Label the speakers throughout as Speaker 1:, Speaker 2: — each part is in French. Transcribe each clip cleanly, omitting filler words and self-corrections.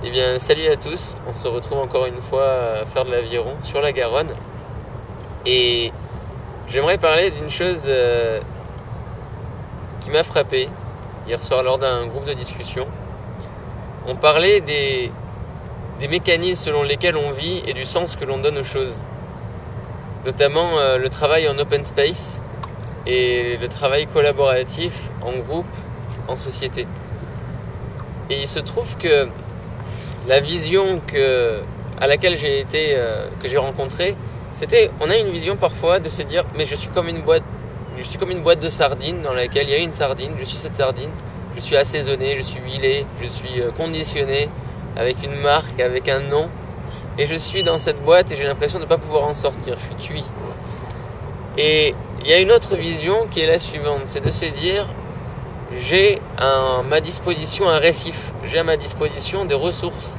Speaker 1: Eh bien, salut à tous, on se retrouve encore une fois à faire de l'aviron sur la Garonne. Et j'aimerais parler d'une chose qui m'a frappé hier soir lors d'un groupe de discussion. On parlait des mécanismes selon lesquels on vit et du sens que l'on donne aux choses. Notamment le travail en open space et le travail collaboratif en groupe, en société. Et il se trouve que la vision à laquelle que j'ai rencontrée, c'était, on a une vision parfois de se dire, mais je suis comme une boîte de sardines dans laquelle il y a une sardine, je suis cette sardine, je suis assaisonné, je suis huilé, je suis conditionné avec une marque, avec un nom, et je suis dans cette boîte et j'ai l'impression de ne pas pouvoir en sortir, je suis cuit. Et il y a une autre vision qui est la suivante, c'est de se dire, j'ai à ma disposition un récif, j'ai à ma disposition des ressources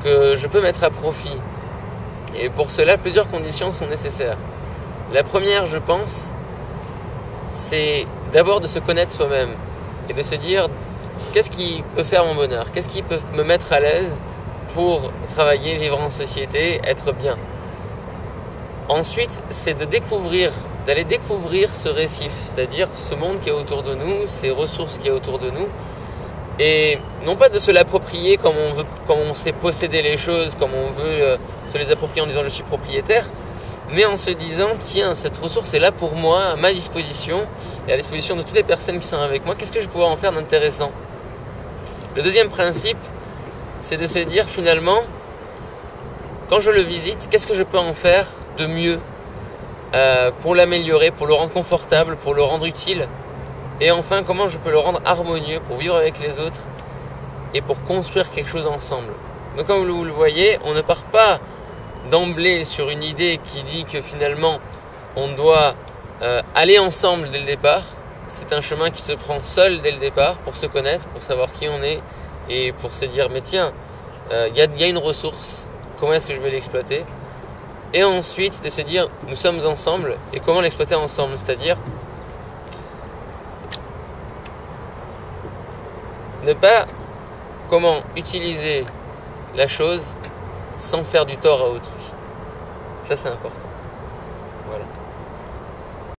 Speaker 1: que je peux mettre à profit. Et pour cela, plusieurs conditions sont nécessaires. La première, je pense, c'est d'abord de se connaître soi-même et de se dire qu'est-ce qui peut faire mon bonheur, qu'est-ce qui peut me mettre à l'aise pour travailler, vivre en société, être bien. Ensuite, c'est d'aller découvrir ce récif, c'est-à-dire ce monde qui est autour de nous, ces ressources qui est autour de nous, et non pas de se l'approprier comme on sait posséder les choses, comme on veut se les approprier en disant je suis propriétaire, mais en se disant tiens, cette ressource est là pour moi, à ma disposition, et à la disposition de toutes les personnes qui sont avec moi, qu'est-ce que je vais pouvoir en faire d'intéressant? Le deuxième principe, c'est de se dire finalement, quand je le visite, qu'est-ce que je peux en faire de mieux pour l'améliorer, pour le rendre confortable, pour le rendre utile. Et enfin, comment je peux le rendre harmonieux pour vivre avec les autres et pour construire quelque chose ensemble. Donc comme vous le voyez, on ne part pas d'emblée sur une idée qui dit que finalement on doit aller ensemble dès le départ. C'est un chemin qui se prend seul dès le départ pour se connaître, pour savoir qui on est et pour se dire mais tiens, y a une ressource, comment est-ce que je vais l'exploiter? Et ensuite de se dire nous sommes ensemble et comment l'exploiter ensemble, c'est-à-dire ne pas comment utiliser la chose sans faire du tort à autrui. Ça c'est important.